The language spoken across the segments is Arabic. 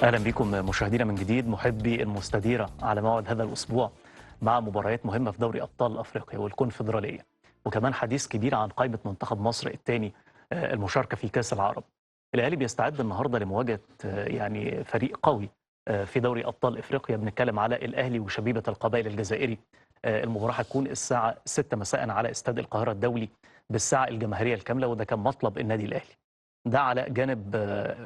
اهلا بكم مشاهدينا من جديد، محبي المستديره على موعد هذا الاسبوع مع مباريات مهمه في دوري ابطال افريقيا والكونفدراليه، وكمان حديث كبير عن قائمه منتخب مصر الثاني المشاركه في كاس العرب. الاهلي بيستعد النهارده لمواجهه يعني فريق قوي في دوري ابطال افريقيا. بنتكلم على الاهلي وشبيبه القبائل الجزائري. المباراه هتكون الساعه 6 مساء على استاد القاهره الدولي بالساعه الجماهيريه الكامله، وده كان مطلب النادي الاهلي. ده على جانب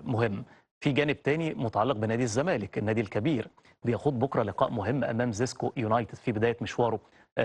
مهم. في جانب تاني متعلق بنادي الزمالك، النادي الكبير، بيخوض بكره لقاء مهم امام زيسكو يونايتد في بدايه مشواره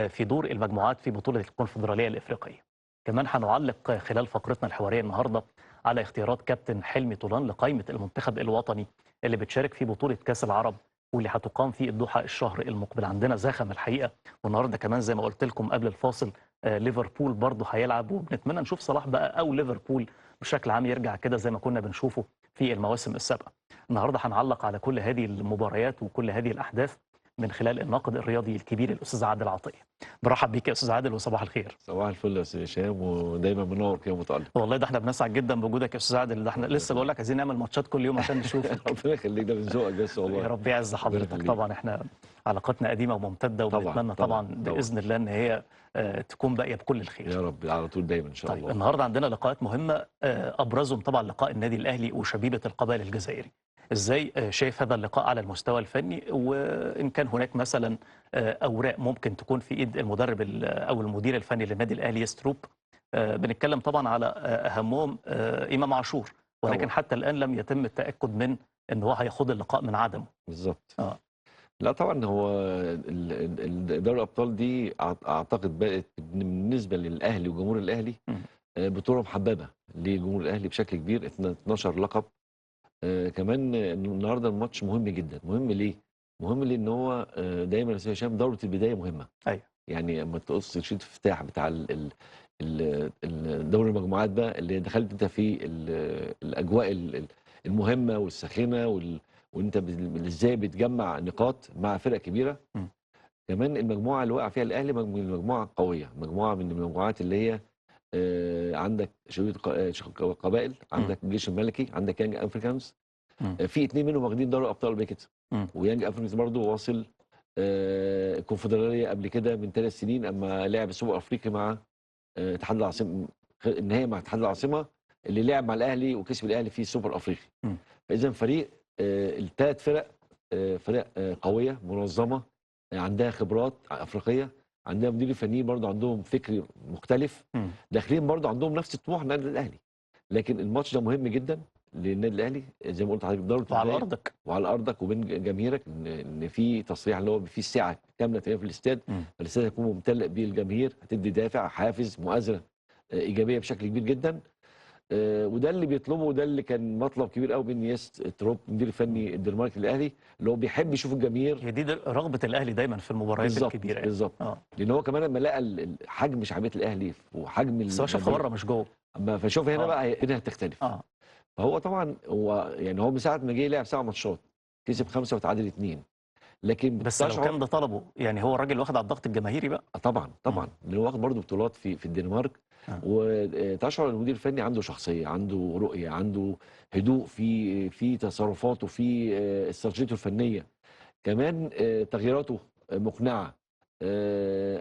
في دور المجموعات في بطوله الكونفدراليه الافريقيه. كمان هنعلق خلال فقرتنا الحواريه النهارده على اختيارات كابتن حلمي طولان لقائمه المنتخب الوطني اللي بتشارك في بطوله كاس العرب واللي هتقام في الدوحه الشهر المقبل. عندنا زخم الحقيقه، والنهارده كمان زي ما قلت لكم قبل الفاصل ليفربول برضه هيلعب، وبنتمنى نشوف صلاح بقى او ليفربول بشكل عام يرجع كده زي ما كنا بنشوفه في المواسم السابقه. النهارده هنعلق على كل هذه المباريات وكل هذه الاحداث من خلال الناقد الرياضي الكبير الاستاذ عادل عطيه. برحب بيك يا استاذ عادل وصباح الخير. صباح الفل يا استاذ هشام، ودايما منور كده متألق. والله ده احنا بنسعد جدا بوجودك يا استاذ عادل، ده احنا ربنا لسه بقول لك يخليك. عايزين نعمل ماتشات كل يوم عشان نشوفك. ربنا يخليك، ده من ذوقك بس يا والله. رب يعز ربنا حضرتك. يخليك. طبعا احنا علاقتنا قديمه وممتده، طبعا وبنتمنى طبعا طبعا طبعا. باذن الله ان هي تكون باقيه بكل يا الخير. رب على طول دايما ان شاء طيب الله. النهارده عندنا لقاءات مهمه، ابرزهم طبعا لقاء النادي الاهلي وشبيبه القبائل الجزائري. ازاي شايف هذا اللقاء على المستوى الفني، وان كان هناك مثلا اوراق ممكن تكون في ايد المدرب او المدير الفني للنادي الاهلي يستروب. بنتكلم طبعا على اهمهم امام عاشور، ولكن طبعا حتى الان لم يتم التاكد من ان هو هيخوض اللقاء من عدمه. بالظبط. اه. لا طبعا هو دوري الابطال دي اعتقد بقت بالنسبه للاهلي وجمهور الاهلي مم. بطوله محببه لجمهور الاهلي بشكل كبير. 12 لقب. كمان النهارده الماتش مهم جدا. مهم ليه؟ مهم لان هو دايما يا استاذ هشام دوره البدايه مهمه. ايوه. يعني اما تقص شريط الافتتاح بتاع دوري المجموعات بقى اللي دخلت انت في الاجواء المهمه والساخنه وانت ازاي بتجمع نقاط مع فرق كبيره. مم. كمان المجموعه اللي وقع فيها الاهلي مجموعه قويه، مجموعه من المجموعات اللي هي عندك شبيبه قبائل، عندك الجيش الملكي، عندك يانج افريكانز. مم. في اتنين منهم واخدين دوري ابطال قبل كده، مم. ويانج افريكانز برضه واصل الكونفدراليه قبل كده من 3 سنين اما لعب السوبر الافريقي مع اتحاد العاصمه، النهائي مع اتحاد العاصمه اللي لعب مع الاهلي وكسب الاهلي في السوبر الافريقي. مم. فاذا فريق الثلاث فرق فرق قويه منظمه، عندها خبرات افريقيه، عندها مدير فنيين برضه عندهم فكر مختلف، مم. داخلين برضه عندهم نفس الطموح النادي الاهلي. لكن الماتش ده مهم جدا للنادي الاهلي زي ما قلت لحضرتك دوره وعلى البدايه ارضك. وعلى ارضك وبين جماهيرك، ان في تصريح اللي هو في الساعه كامله تقريبا في الاستاد. مم. فالاستاد هيكون ممتلئ بالجماهير، هتدي دافع حافز مؤازره ايجابيه بشكل كبير جدا. وده اللي بيطلبه، وده اللي كان مطلب كبير قوي من ياس تروب المدير الفني الدنماركي الاهلي، اللي هو بيحب يشوف الجماهير. هي دي رغبه الاهلي دايما في المباريات بالظبط الكبيره يعني. بالظبط. اه. لان هو كمان لما لقى حجم شعبيه الاهلي وحجم بس هو شافها بره مش جوه. اما فشوف هنا اه. بقى هنا هتختلف. اه. فهو طبعا هو يعني هو من ساعه ما جه لعب 7 ماتشات، كسب 5 وتعادل 2. لكن بس لو بتشعر كان ده طلبه، يعني هو الراجل واخد على الضغط الجماهيري بقى. طبعا مم. طبعا لانه واخد برضه بطولات في الدنمارك. آه. وتشعر المدير الفني عنده شخصيه، عنده رؤيه، عنده هدوء في تصرفاته، في استراتيجيته الفنيه. كمان تغييراته مقنعه.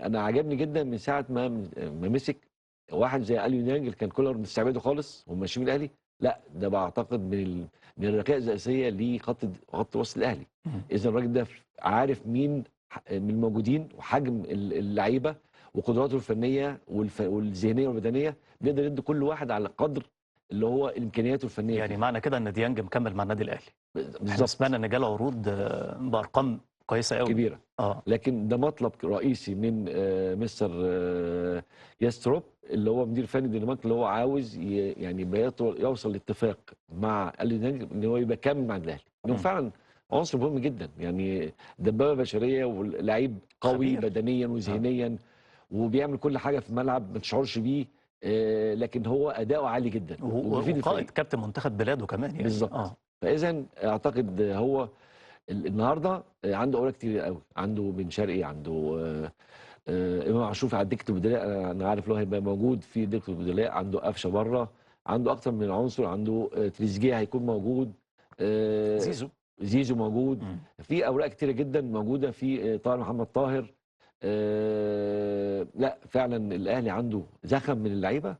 انا عجبني جدا من ساعه ما مسك واحد زي اليو نيانج اللي كان كولر مستبعده خالص وماشي من الاهلي. لا ده بعتقد من الركائز الاساسيه لخط وسط الاهلي. مم. اذا الراجل ده عارف مين من الموجودين وحجم اللعيبه وقدراته الفنيه والذهنيه والبدنيه، بيقدر يدي كل واحد على قدر اللي هو امكانياته الفنيه يعني فيه. معنى كده ان ديانج مكمل مع النادي الاهلي. احنا بالظبط. سمعنا ان جاله عروض بارقام كويسه قوي. كبيره. اه. لكن ده مطلب رئيسي من مستر ياستروب اللي هو مدير فني الدنمارك، اللي هو عاوز يعني يوصل لاتفاق مع اليو ان هو يبقى كامل مع الاهلي، انه مم. فعلا عنصر مهم جدا. يعني دبابه بشريه ولعيب قوي خبير. بدنيا اه. وذهنيا، وبيعمل كل حاجه في الملعب ما تشعرش بيه. لكن هو اداؤه عالي جدا وبيفيد وقائد الفريق. كابتن منتخب بلاده كمان يعني. بالظبط. اه. فاذا اعتقد هو النهارده عنده اوراق كتير قوي، عنده بن شرقي، عنده امام عاشور على دكه البدلاء. انا عارف لو هيبقى موجود في دكه البدلاء، عنده قفشه بره، عنده اكتر من عنصر، عنده تريزيجيه هيكون موجود. زيزو. زيزو موجود، مم. في اوراق كتيره جدا موجوده في طاهر محمد طاهر. لا فعلا الاهلي عنده زخم من اللعيبه،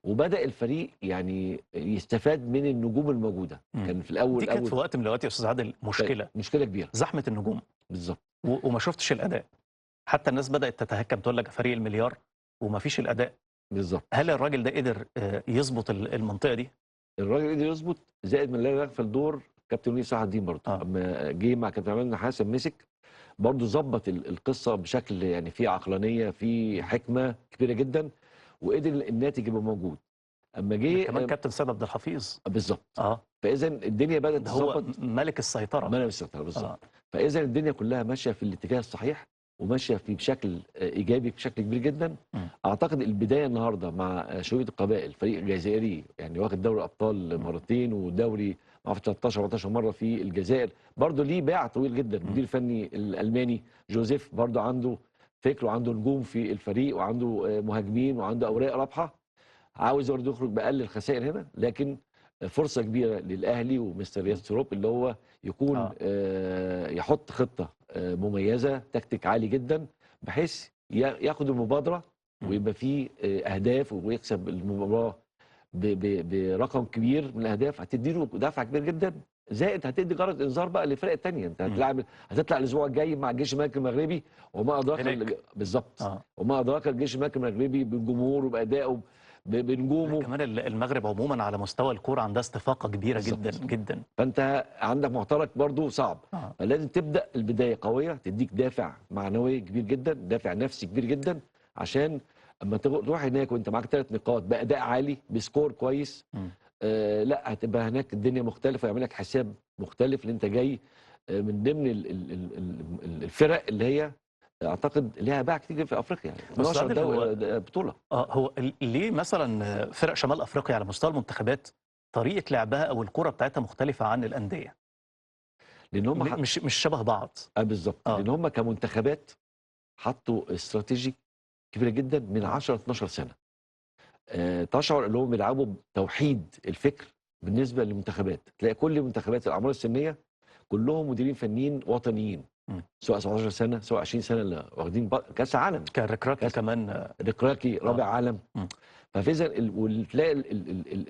وبدا الفريق يعني يستفاد من النجوم الموجوده. مم. كان في دي الاول كانت في وقت من الاوقات يا استاذ عادل كانت مشكله، مشكله كبيره. زحمه النجوم، بالظبط. وما شفتش الاداء. حتى الناس بدات تتهكم تقول لك فريق المليار وما فيش الاداء. هل بالظبط. الراجل ده قدر يظبط المنطقه دي؟ الراجل قدر يظبط، زائد من لا يغفل دور كابتن وليد صلاح الدين برضه اه اما جه مع كابتن عماد النحاس مسك، برضه ظبط القصه بشكل يعني فيه عقلانيه، فيه حكمه كبيره جدا، وقدر الناتج يبقى موجود. اما جه كمان كابتن سيد عبد الحفيظ. بالظبط. اه فاذا الدنيا بدات ده هو تظبط. ملك السيطره. ما انا بالظبط بالظبط. اه فاذا الدنيا كلها ماشيه في الاتجاه الصحيح، وماشيه في بشكل ايجابي بشكل كبير جدا. مم. اعتقد البدايه النهارده مع شويه القبائل، فريق جزائري يعني واخد دوري ابطال مرتين، ودوري ما اعرفش 13 14 مره في الجزائر، برضه ليه باع طويل جدا. المدير الفني الالماني جوزيف برضه عنده فكر، وعنده نجوم في الفريق، وعنده مهاجمين، وعنده اوراق رابحه. عاوز برضه يخرج باقل الخسائر هنا، لكن فرصه كبيره للاهلي ومستر ياستروب اللي هو يكون يحط خطه مميزه، تكتيك عالي جدا، بحيث ياخد المبادره ويبقى فيه اهداف، ويكسب المباراه برقم كبير من الاهداف، هتدي له دفعه كبير جدا. زائد هتدي جرس انذار بقى للفرق الثانيه. انت هتطلع الاسبوع الجاي مع الجيش الملكي المغربي، وما ادراك بالظبط. وما ادراك الجيش الملكي المغربي بالجمهور وبادائه بنجومه. كمان المغرب عموما على مستوى الكوره عندها استفاقه كبيره بالظبط. جدا جدا. فانت عندك معترك برضو صعب. فلازم تبدا البدايه قويه، تديك دافع معنوي كبير جدا، دافع نفسي كبير جدا، عشان اما تروح هناك وانت معاك 3 نقاط باداء عالي بسكور كويس. لا هتبقى هناك الدنيا مختلفه، يعمل لك حساب مختلف اللي انت جاي من ضمن الفرق اللي هي اعتقد ليها باع كتير في افريقيا، يعني 12 بطوله. هو ليه مثلا فرق شمال افريقيا على مستوى المنتخبات طريقه لعبها او الكره بتاعتها مختلفه عن الانديه؟ لان هم مش شبه بعض. بالظبط. لان هم كمنتخبات حطوا استراتيجي كبيره جدا من 10 12 سنه. تشعر انهم بيلعبوا بتوحيد الفكر بالنسبه للمنتخبات. تلاقي كل منتخبات الاعمار السنيه كلهم مديرين فنيين وطنيين، سواء 17 سنه سواء 20 سنه اللي واخدين كاس عالم. كان ركراكي كمان ركراكي رابع عالم. ففيزا وتلاقي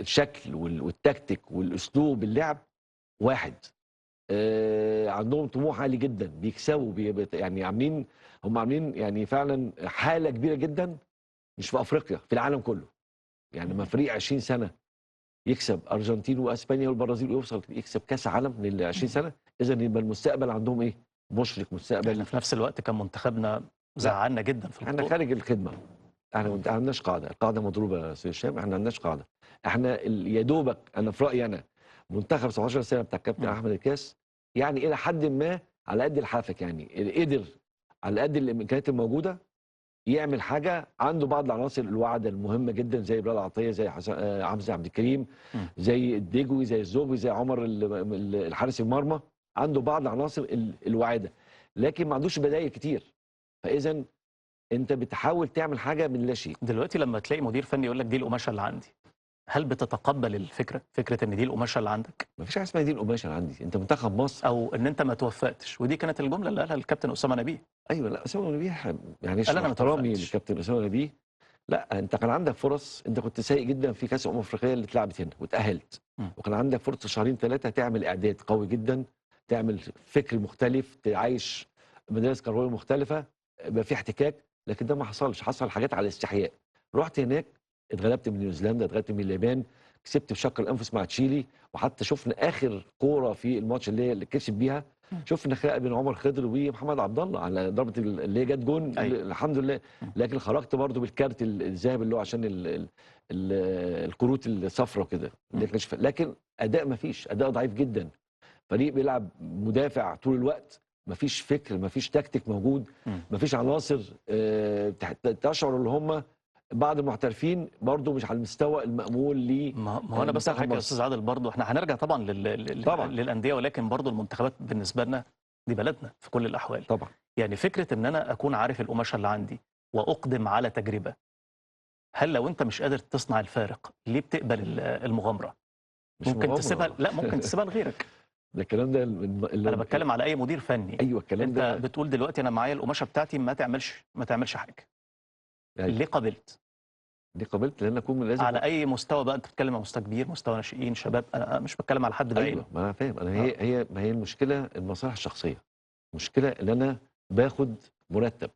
الشكل والتكتيك والاسلوب اللعب واحد. عندهم طموح عالي جدا، بيكسبوا يعني هم عاملين يعني فعلا حاله كبيره جدا، مش في افريقيا، في العالم كله. يعني لما فريق 20 سنه يكسب ارجنتين واسبانيا والبرازيل ويوصل يكسب كاس عالم لل 20 سنه، اذا يبقى المستقبل عندهم ايه؟ مشرق مستقبل. احنا في نفس الوقت كان منتخبنا زعلنا جدا في البطوله. احنا خارج الخدمه. احنا ما عندناش قاعده، القاعده مضروبه يا سيد هشام. احنا ما عندناش قاعده. احنا يا دوبك انا في رايي انا منتخب 17 سنه بتاع الكابتن احمد الكاس يعني الى حد ما على قد الحافك، يعني قدر على قد الامكانيات الموجوده يعمل حاجه. عنده بعض العناصر الواعده المهمه جدا، زي بلال عطيه، زي حمزه عبد الكريم، زي الدجوي، زي الزوبي، زي عمر الحارس المرمى. عنده بعض العناصر الواعده، لكن ما عندوش بدائل كتير. فاذا انت بتحاول تعمل حاجه من لا شيء. دلوقتي لما تلاقي مدير فني يقول لك دي القماشه اللي عندي، هل بتتقبل فكره ان دي القماشه اللي عندك؟ مفيش حاجه اسمها دي القماشه اللي عندي. انت منتخب مصر، او ان انت ما توفقتش، ودي كانت الجمله اللي قالها الكابتن اسامه نبيه. ايوه. لا اسامه نبيه يعني انا احترامي للكابتن اسامه نبيه، لا انت كان عندك فرص. انت كنت سيء جدا في كاس افريقيا اللي اتلعبت هنا واتاهلت، وكان عندك فرصه شهرين 3 تعمل اعداد قوي جدا، تعمل فكر مختلف، تعيش مدارس كرويه مختلفه، يبقى في احتكاك. لكن ده ما حصلش، حصل حاجات على استحياء. رحت هناك اتغلبت من نيوزيلندا، اتغلبت من اليابان، كسبت بشق الانفس مع تشيلي. وحتى شفنا اخر كوره في الماتش اللي كسب بيها، شفنا خناقه بين عمر خضر ومحمد عبد الله على ضربه اللي هي جت جون. الحمد لله. لكن خرجت برضو بالكارت الذهبي اللي هو عشان الكروت الصفراء كده. لكن اداء ما فيش، اداء ضعيف جدا. فريق بيلعب مدافع طول الوقت، ما فيش فكر، ما فيش تكتيك موجود، ما فيش عناصر تشعر ان هم بعض المحترفين برضو مش على المستوى المأمول ما هو انا بس حاجه يا استاذ عادل، برضو احنا هنرجع طبعا للانديه، ولكن برضو المنتخبات بالنسبه لنا دي بلدنا في كل الاحوال. طبعا. يعني فكره ان انا اكون عارف القماشه اللي عندي واقدم على تجربه، هل لو انت مش قادر تصنع الفارق ليه بتقبل المغامره؟ مش ممكن مغامرة. تسيبها، لا ممكن تسيبها لغيرك. ده الكلام ده انا بتكلم على اي مدير فني. ايوه الكلام انت ده. بتقول دلوقتي انا معايا القماشه بتاعتي، ما تعملش حاجه. ايوه ليه قبلت؟ دي قابلت لان اكون لازم على اي مستوى بقى؟ انت بتتكلم على مستوى كبير، مستوى ناشئين، شباب، انا مش بتكلم على حد بعينه. ايوه ما انا فاهم. انا اه. هي ما هي المشكله المصالح الشخصيه. المشكله ان انا باخد مرتب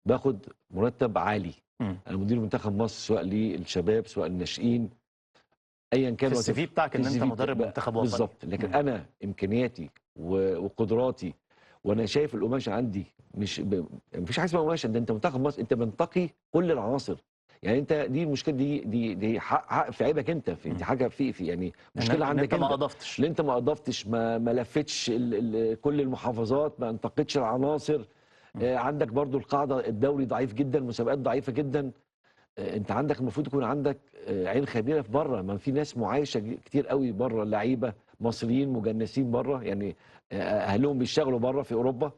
باخد مرتب عالي. مم. انا مدير منتخب مصر سواء للشباب سواء الناشئين ايا كان في السي في بتاعك في ان انت الCV مدرب منتخب وطني. بالظبط. لكن مم. انا امكانياتي وقدراتي وانا شايف القماشه عندي مش مفيش حاجه اسمها قماشه. ده انت منتخب مصر، انت منتقي كل العناصر. يعني انت دي المشكله دي حق في عيبك انت، دي مم. حاجه في يعني مشكله ان عندك انت ما انت. اضفتش. اللي انت ما اضفتش، ما لفتش كل المحافظات، ما انتقتش العناصر. مم. عندك برضو القاعده، الدوري ضعيف جدا، مسابقات ضعيفه جدا. انت عندك المفروض يكون عندك عين خبيره في بره. ما في ناس معايشه كتير قوي بره، لعيبه مصريين مجنسين بره، يعني اهلهم بيشتغلوا بره في اوروبا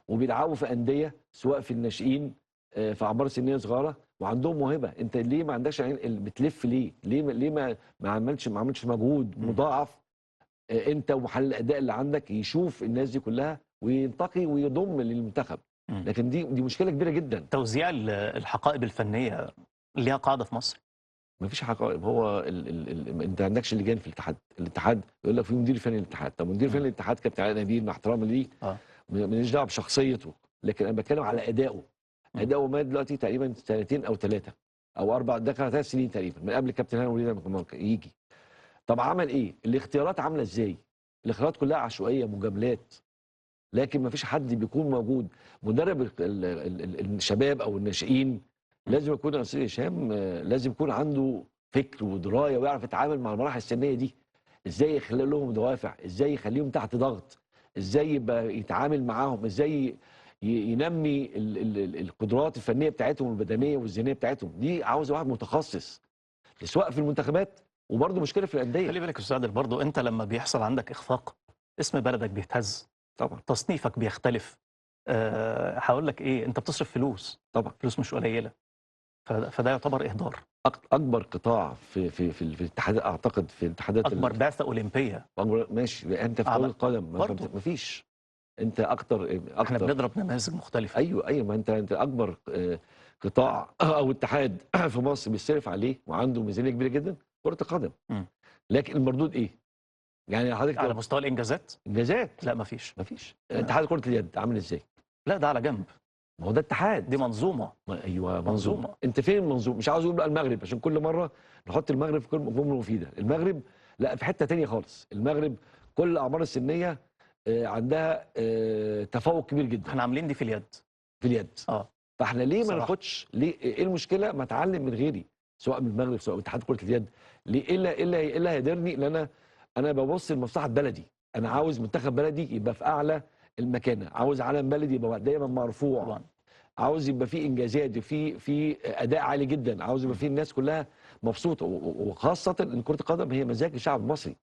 وبيلعبوا في انديه سواء في الناشئين في اعمار سنيه صغيره وعندهم موهبه. انت ليه ما عندكش عين بتلف؟ ليه ما عملتش مجهود مم. مضاعف؟ انت ومحلل الاداء اللي عندك يشوف الناس دي كلها وينتقي ويضم للمنتخب. مم. لكن دي مشكله كبيره جدا. توزيع الحقائب الفنيه ليها قاعده في مصر. ما فيش حقائب. هو انت ما عندكش لجان في الاتحاد يقول لك في مدير فني للاتحاد. طب مدير فني مم. للاتحاد كابتن علاء نبيل مع احترامي ليه اه. ماليش دعوه بشخصيته، لكن انا بتكلم على ادائه. مم. اداؤه مات دلوقتي تقريبا سنتين او 3 او 4، ده كان 3 سنين تقريبا من قبل كابتن هاني وليد ما كان يجي. طب عمل ايه؟ الاختيارات عامله ازاي؟ الاختيارات كلها عشوائيه، مجاملات. لكن ما فيش حد بيكون موجود. مدرب الشباب او الناشئين مم. لازم يكون يا استاذ هشام لازم يكون عنده فكر ودرايه ويعرف يتعامل مع المراحل السنيه دي. ازاي يخلق لهم دوافع، ازاي يخليهم تحت ضغط، ازاي يبقى يتعامل معاهم، ازاي ينمي القدرات الفنيه بتاعتهم والبدنيه والذهنيه بتاعتهم. دي عاوز واحد متخصص سواء في المنتخبات وبرضه مشكله في الانديه. خلي بالك يا استاذ عادل، برضه انت لما بيحصل عندك اخفاق اسم بلدك بيتهز، طبعا تصنيفك بيختلف. هقول لك ايه، انت بتصرف طبعا. فلوس مش قليله. فده يعتبر اهدار. اكبر قطاع في الاتحاد، اعتقد في الاتحادات اكبر بعثه اولمبيه ماشي. انت في كره على القدم برضه. ما فيش. انت اكتر احنا اكتر. بنضرب نماذج مختلفه. ايوه ما انت اكبر قطاع او اتحاد في مصر بيصرف عليه وعنده ميزانيه كبيره جدا كره القدم. مم. لكن المردود ايه؟ يعني حضرتك على مستوى الانجازات انجازات لا مفيش. ما فيش. اتحاد كره اليد عامل ازاي؟ لا ده على جنب. ما هو ده اتحاد. دي منظومه. ايوه منظومه. منظومه. انت فين المنظومه؟ مش عاوز اقول بقى المغرب عشان كل مره نحط المغرب في كل جمله مفيده. المغرب لا، في حته تانية خالص. المغرب كل الاعمار السنيه عندها تفوق كبير جدا احنا عاملين دي في اليد. في اليد. اه. فاحنا ليه ما صراحه. ناخدش؟ ليه ايه المشكله ما اتعلم من غيري سواء من المغرب سواء من اتحاد كره اليد؟ ليه ايه اللي هيقدرني؟ لان انا ببص لمصلحه بلدي. انا عاوز منتخب بلدي يبقى في اعلى المكانه، عاوز علم بلدي يبقى دايما مرفوع، طبعا. عاوز يبقى فيه انجازات وفي اداء عالي جدا، عاوز يبقى فيه الناس كلها مبسوطه، وخاصه ان كره القدم هي مزاج الشعب المصري.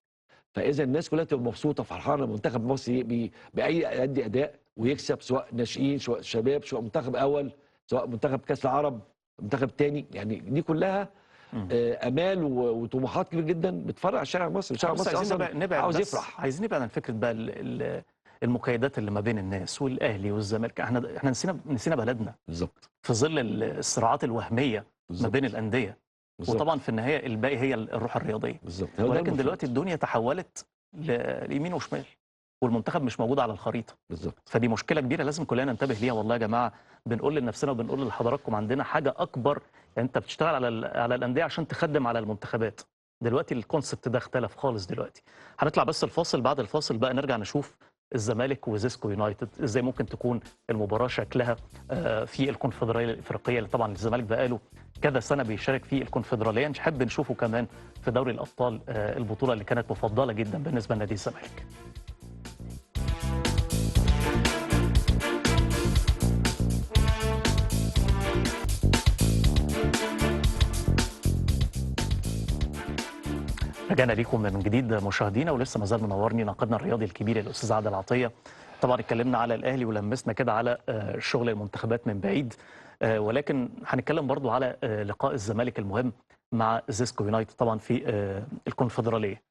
فاذا الناس كلها تبقى مبسوطه فرحانه منتخب مصري باي اداء ويكسب، سواء ناشئين سواء شباب سواء منتخب اول سواء منتخب كاس العرب منتخب تاني. يعني دي كلها مم. امال وطموحات كبيره جدا بتفرح الشارع المصري. الشارع بس المصري عايزين اصلا نبعد عاوز بس يفرح. عايزين نبعد عن فكره بقى المكايدات اللي ما بين الناس والاهلي والزمالك. احنا نسينا بلدنا بالظبط في ظل الصراعات الوهميه ما بين بالظبط الانديه. بالظبط وطبعا في النهايه الباقي هي الروح الرياضيه. بالظبط. هو ده ولكن المفروض. دلوقتي الدنيا تحولت ليمين وشمال، والمنتخب مش موجود على الخريطه. بالظبط فدي مشكله كبيره لازم كلنا ننتبه ليها. والله يا جماعه بنقول لنفسنا وبنقول لحضراتكم عندنا حاجه اكبر. يعني انت بتشتغل على الانديه عشان تخدم على المنتخبات. دلوقتي الكونسبت ده اختلف خالص. دلوقتي هنطلع بس الفاصل، بعد الفاصل بقى نرجع نشوف الزمالك وزيسكو يونايتد ازاي ممكن تكون المباراه شكلها في الكونفدراليه الافريقيه، اللي طبعا الزمالك بقاله كذا سنه بيشارك في الكونفدراليه. نحب نشوفه كمان في دوري الابطال، البطوله اللي كانت مفضله جدا بالنسبه لنادي الزمالك. رجعنا ليكم من جديد مشاهدينا، ولسه ما زال منورني ناقدنا الرياضي الكبير الاستاذ عادل عطيه. طبعا اتكلمنا على الاهلي ولمسنا كده على شغل المنتخبات من بعيد، ولكن هنتكلم برضو على لقاء الزمالك المهم مع زيسكو يونايتد طبعا في الكونفدراليه.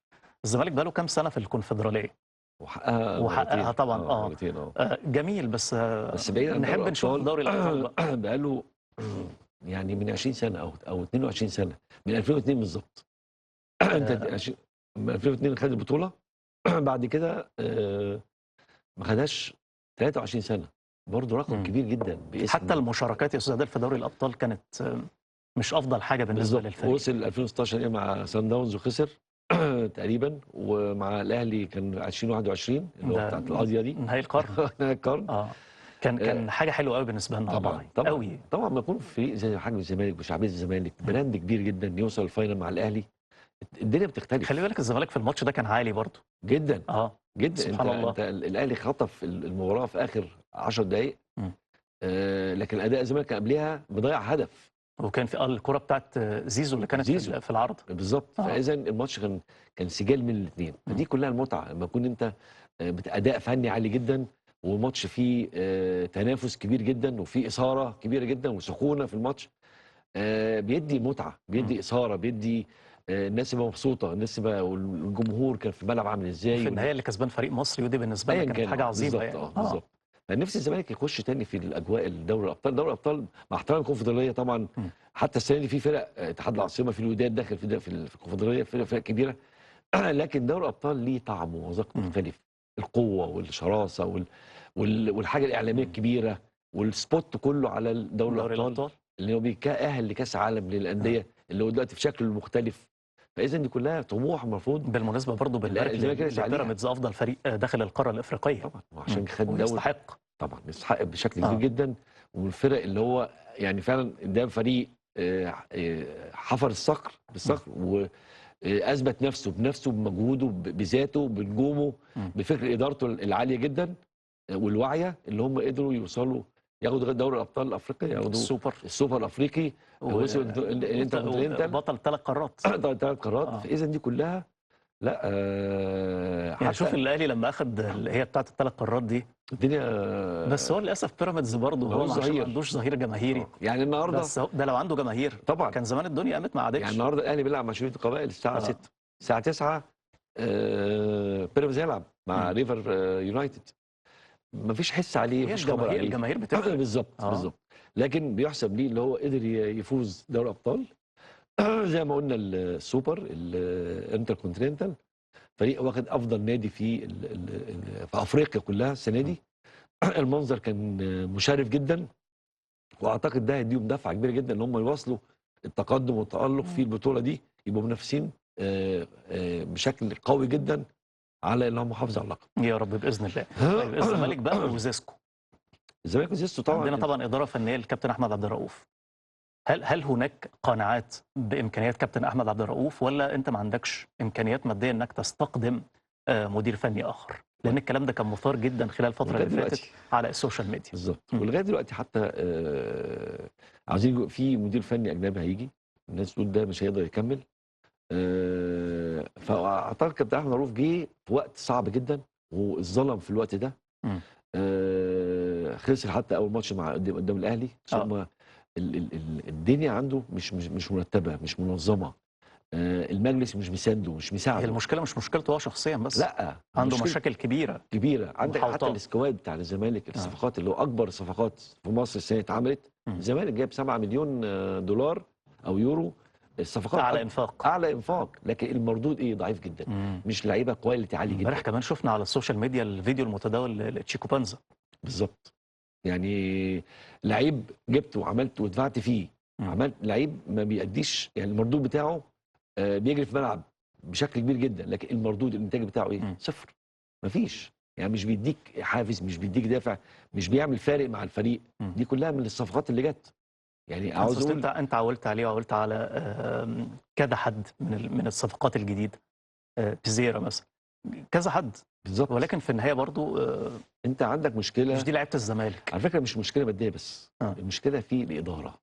الزمالك بقاله كام سنه في الكونفدراليه؟ مرتين وحققها طبعا. مرتين جميل، بس بس بعيد عن دوري نحب نشوف الابطال دوري الابطال بقى. بقاله يعني من 20 سنه او 22 سنه، من 2002 بالظبط. انت آه، من 2002 خد البطوله. بعد كده ما خدهاش 23 سنه، برضه رقم مم. كبير جدا حتى باسم. المشاركات يا استاذ عادل في دوري الابطال كانت مش افضل حاجه بالنسبه بالظبط، للفريق. وصل 2016 مع سان داونز وخسر تقريبا، ومع الاهلي كان 2021 اللي هو ده بتاعت القضيه دي. نهائي القرن. نهائي القرن. اه كان آه، كان حاجه حلوه قوي بالنسبه لنا طبعا والله، طبعا قوي. طبعا، ما يكون فريق زي حجم الزمالك بشعبيه الزمالك، مم. براند كبير جدا، يوصل الفاينل مع الاهلي، الدنيا خلي بتختلف بالك الزمالك في الماتش ده كان عالي برضه. جدا اه جدا. انت سبحان الله. انت الاهلي خطف المباراه في اخر 10 دقائق، مم. لكن اداء الزمالك كان قبلها مضيع هدف. وكان في الكره بتاعت زيزو اللي كانت زيزو في العرض. بالظبط. اه فاذا الماتش كان سجال من الاثنين، مم. فدي كلها المتعه لما يكون انت اداء فني عالي جدا، والماتش فيه تنافس كبير جدا، وفيه اثاره كبيره جدا وسخونه في الماتش. بيدي متعه، مم. بيدي اثاره، بيدي الناس تبقى مبسوطه، الناس تبقى، والجمهور كان في الملعب عامل ازاي، وفي النهايه اللي كسبان فريق مصري، ودي بالنسبه لنا ايا كانت كان. حاجه عظيمه بالظبط يعني. بالظبط. فنفسي الزمالك يخش تاني في الاجواء دوري الابطال. دوري الابطال مع احترام الكونفدراليه طبعا، مم. حتى السنه دي في فرق اتحاد العاصمه، في الوداد داخل في الكونفدراليه، فرق كبيره. لكن دوري الابطال ليه طعم ومذاق مم. مختلف، القوه والشراسه والحاجه الاعلاميه الكبيره، والسبوت كله على دوري دوري الابطال، الابطال. اللي هو بيكأهل لكاس عالم آه. للانديه، اللي هو دلوقتي في شكله المختلف. فاذا دي كلها طموح المفروض بالمناسبه برضه بنبارك الزمالك يرسى عليها. لبيراميدز افضل فريق داخل القاره الافريقيه. طبعا، وعشان خد دوري ويستحق. طبعا يستحق بشكل كبير اه جدا. ومن الفرق اللي هو يعني فعلا ده فريق حفر الصخر مم. بالصخر، واثبت نفسه بنفسه، بمجهوده، بذاته، بنجومه، مم. بفكر ادارته العاليه جدا، والواعيه، اللي هم قدروا يوصلوا ياخدوا لغايه دوري الابطال الافريقي، ياخدوا السوبر السوبر الافريقي، وصلوا الانتركونتيننتال وبطل 3 قارات. 3 قارات. اه فاذا دي كلها لا يعني شوف حتى الاهلي لما اخد اللي هي بتاعت ال3 قارات دي. الدنيا بس هو للاسف بيراميدز برضه هو ملوش عشان ما ظهير. عندوش ظهير جماهيري. يعني النهارده بس ده لو عنده جماهير طبعا، كان زمان الدنيا قامت ما يعني عادتش. النهارده الاهلي بيلعب مع شريط القبائل الساعه اه 6، الساعه 9 بيراميدز هيلعب مع مم. ريفر يونايتد. مفيش حس عليه، هي مفيش خبر الجماهير عليه. الجماهير بتفرق. بالظبط اه بالظبط. لكن بيحسب ليه اللي هو قدر يفوز دوري ابطال. زي ما قلنا السوبر الانتركونتيننتال، فريق واخد افضل نادي في افريقيا كلها السنه دي. المنظر كان مشرف جدا، واعتقد ده هيديهم دفعه كبيره جدا ان هم يواصلوا التقدم والتالق في البطوله دي، يبقوا منافسين بشكل قوي جدا على انهم يحافظوا على اللقب. يا رب باذن الله. طيب الزمالك بقى وزيسكو. الزمالك وزيزو عندنا طبعا. طبعا اداره فنيه للكابتن احمد عبد الرؤوف. هل هناك قناعات بامكانيات كابتن احمد عبد الرؤوف، ولا انت ما عندكش امكانيات ماديه انك تستقدم مدير فني اخر؟ لان الكلام ده كان مثار جدا خلال الفتره ولغايه اللي فاتت دلوقتي على السوشيال ميديا. بالظبط، مم. ولغايه دلوقتي حتى عاوزين في مدير فني اجنبي هيجي، الناس تقول ده مش هيقدر يكمل. فاعتقد كابتن احمد معروف جه في وقت صعب جدا، واتظلم في الوقت ده. مم. خسر حتى اول ماتش مع قدام الاهلي. ثم الدنيا عنده مش مرتبه، مش منظمه. المجلس مش مسانده، مش هي مساعده. المشكله مش مشكلته هو شخصيا بس. لا، عنده مشكلة مشاكل كبيره كبيره. عندك حتى محاوطات. السكواد بتاع الزمالك، الصفقات اللي هو اكبر الصفقات في مصر السنه دي اتعملت. مم. الزمالك جايب 7 مليون دولار او يورو. الصفقات اعلى انفاق. اعلى انفاق، لكن المردود ضعيف جدا. مم. مش لعيبه كواليتي عالي امبارح جدا. كمان شفنا على السوشيال ميديا الفيديو المتداول لتشيكو بانزا. بالظبط. يعني لعيب جبته وعملت ودفعت فيه، مم. عملت لعيب ما بيأديش، يعني المردود بتاعه بيجري في الملعب بشكل كبير جدا، لكن المردود الانتاج بتاعه مم. صفر. مفيش. يعني مش بيديك حافز، مش بيديك دافع، مش بيعمل فارق مع الفريق. مم. دي كلها من الصفقات اللي جت. يعني عاوز أصل اقول انت عولت عليه وعولت على كذا حد من الصفقات الجديده. بيزيرا مثلا، كذا حد. بالظبط. ولكن في النهايه برضو انت عندك مش مشكله. دي لعيبه الزمالك. على فكره مش مشكله ماديه بس، المشكله في الاداره،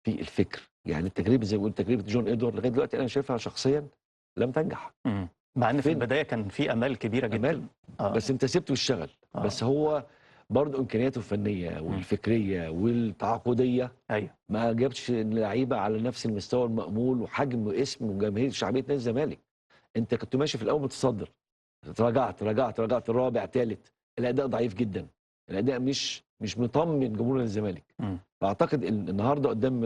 في الفكر. يعني التجربه زي ما قلت، تجربه جون ادوارد لغايه دلوقتي انا شايفها شخصيا لم تنجح. مع ان في فين البدايه كان في امال كبيره امال؟ جدا. بس انت سبته يشتغل. بس هو برضه امكانياته الفنيه والفكريه والتعاقديه ايوه ما جابش لعيبه على نفس المستوى المأمول، وحجم واسم وجماهير شعبيه نادي الزمالك. انت كنت ماشي في الاول متصدر، تراجعت الرابع ثالث. الاداء ضعيف جدا، الاداء مش مطمن جمهور الزمالك. مم. فاعتقد النهارده قدام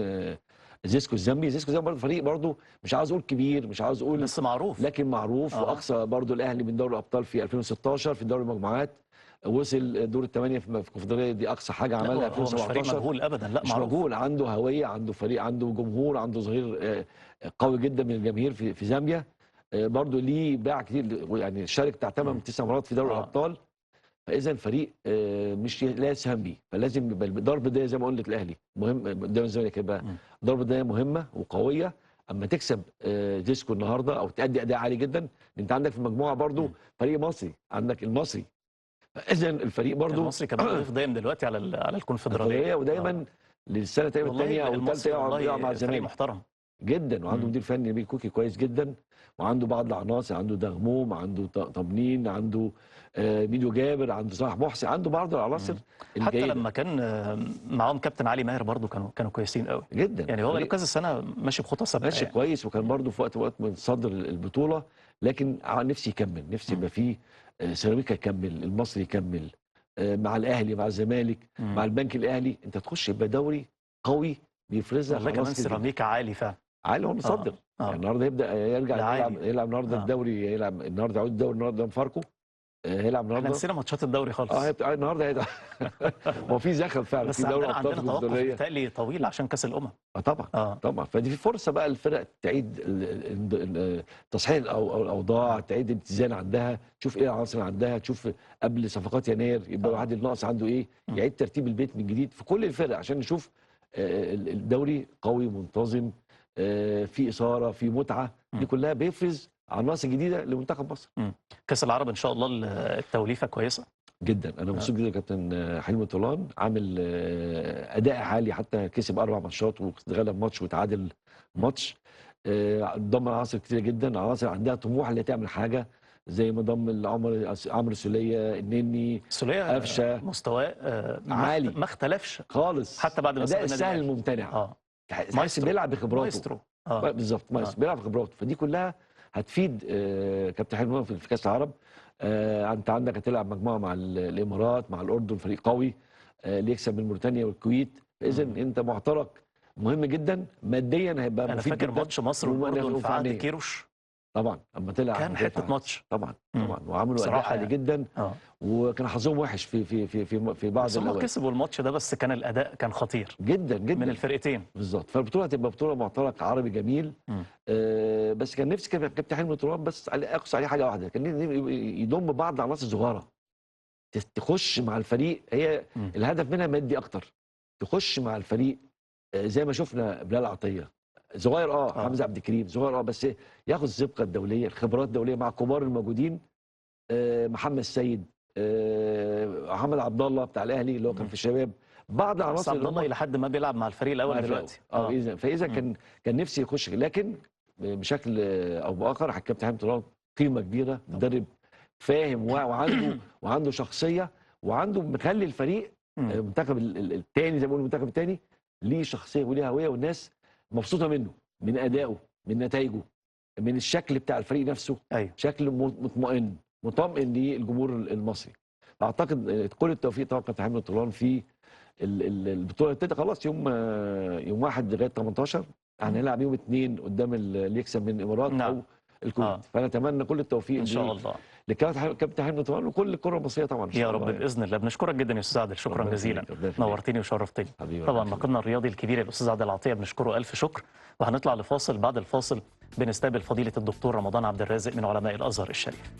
زيسكو الزامبي. زيسكو الزامبي برضه فريق برضه مش عاوز اقول كبير، مش عاوز اقول، بس معروف. لكن معروف. واقصى برضه الاهلي من دوري الابطال في 2016 في دوري المجموعات، وصل دور الثمانيه في الكونفدراليه، دي اقصى حاجه لا، عملها. هو مش فريق 2017 مجهول ابدا، لا مش معروف. مجهول، عنده هويه، عنده فريق، عنده جمهور، عنده ظهير قوي جدا من الجماهير في زامبيا. برضه ليه باع كتير، يعني شارك بتاع 9 مرات في دوري الابطال. فاذا الفريق مش لا يسهم بيه، فلازم يبقى ضرب بدايه زي ما قلت الاهلي مهم قدام الزمالك، يبقى ضرب بدايه مهمه وقويه. اما تكسب زيسكو النهارده او تأدي اداء عالي جدا، انت عندك في المجموعه برضو فريق مصري، عندك المصري. فاذا الفريق برضو المصري كمان ضيف دايم دلوقتي على الكونفدراليه، ودايما للسنه تقريبا الثانيه او الثالثه يقع مع الزمالك. فريق محترم جدا، وعنده مدير فني نبيل كوكي كويس جدا، وعنده بعض العناصر، عنده دغموم، عنده طمنين، عنده ميدو جابر، عنده صلاح محسن، عنده بعض العناصر حتى الجيدة. لما كان معاهم كابتن علي ماهر برضو كانوا كويسين قوي جدا. يعني هو كذا سنه ماشي بخطى ثابته، ماشي يعني. كويس، وكان برضو في وقت متصدر البطوله. لكن نفسي يكمل، نفسي يبقى فيه سيراميكا يكمل، المصري يكمل، مع الاهلي، مع الزمالك، مع البنك الاهلي. انت تخش يبقى دوري قوي بيفرزها. والله كمان سيراميكا عالي فعلا، عالي، هو متصدر. يعني النهارده يرجع يلعب النهارده الدوري، يلعب النهارده، يعود الدوري النهارده فاركو، هيلعب النهارده. احنا نسينا ماتشات الدوري خالص. النهارده هيلعب. هو في زخم فعلا بس في دوري عندنا ابطال توقف بالتالي طويل عشان كاس الامم. طبعا طبعا. فدي في فرصه بقى الفرق تعيد تصحيح الاوضاع، تعيد الاتزان عندها، تشوف ايه العناصر اللي عندها، تشوف قبل صفقات يناير يبقى الواحد الناقص عنده ايه، يعيد ترتيب البيت من جديد في كل الفرق عشان نشوف الدوري قوي منتظم، في اثاره، في متعه. دي كلها بيفرز عناصر جديده لمنتخب مصر. كاس العرب ان شاء الله التوليفه كويسه جدا. انا مبسوط جدا كابتن حلمي طولان، عامل اداء عالي، حتى كسب 4 ماتشات واتغلب ماتش وتعادل ماتش. ضم عناصر كتير جدا، عناصر عندها طموح اللي تعمل حاجه، زي ما ضم عمرو السوليه، النني، السوليه، قفشه، مستواه عالي، ما اختلفش خالص حتى بعد ما اداء السهل الممتنع. مايسترو بيلعب بخبراته. مايسترو بالظبط، مايسترو بيلعب بخبراته. فدي كلها هتفيد كابتن حلمي في كاس العرب. انت عندك هتلعب مجموعه مع الامارات، مع الاردن، فريق قوي اللي يكسب من موريتانيا والكويت. فاذا انت معترك مهم جدا، ماديا هيبقى مفيد جدا. انا فاكر ماتش مصر والاردن في عهد كيروش، طبعا اما تلعب كان حته ماتش طبعا وعملوا اداء عالي جدا. وكان حظهم وحش في بعض الاوقات. هم كسبوا الماتش ده، بس كان الاداء كان خطير جدا جدا من الفرقتين بالظبط. فالبطوله هتبقى بطوله معترك عربي جميل. بس كان نفسي كابتن حلمي طولان بس اقصى عليه حاجه واحده، كان يضم بعض العناصر صغيره تخش مع الفريق. هي الهدف منها مادي اكتر، تخش مع الفريق زي ما شفنا بلال عطيه صغير، حمزه عبد الكريم صغير، بس ياخد السبقه الدوليه، الخبرات الدوليه مع الكبار الموجودين. محمد السيد، محمد عبد الله بتاع الاهلي اللي هو كان في الشباب، بعض العناصر. عبد الله الى حد ما بيلعب مع الفريق الاول دلوقتي. فاذا كان نفسي يخش، لكن بشكل او باخر الكابتن حلمي طولان قيمه كبيره، مدرب فاهم وعنده شخصيه، وعنده مخلي الفريق المنتخب الثاني زي ما بيقولوا المنتخب الثاني ليه شخصيه وليه هويه، والناس مبسوطه منه، من ادائه، من نتائجه، من الشكل بتاع الفريق نفسه. شكل مطمئن للجمهور المصري. اعتقد كل التوفيق طبعا كابتن حلمي طولان في البطوله الثالثه. خلاص يوم 1 لغايه 18 هنلعب يوم 2 قدام اللي يكسب من الامارات او الكويت. فانا اتمنى كل التوفيق ان شاء الله لكابتن حلمي طولان وكل الكره المصريه طبعا ان شاء الله. يا رب باذن الله. بنشكرك جدا يا استاذ عادل، شكرا جزيلا، نورتني وشرفتني. طبعا ناقدنا الرياضي الكبير الاستاذ عادل عطيه بنشكره الف شكر. وهنطلع لفاصل، بعد الفاصل بنستقبل فضيله الدكتور رمضان عبد الرازق من علماء الازهر الشريف.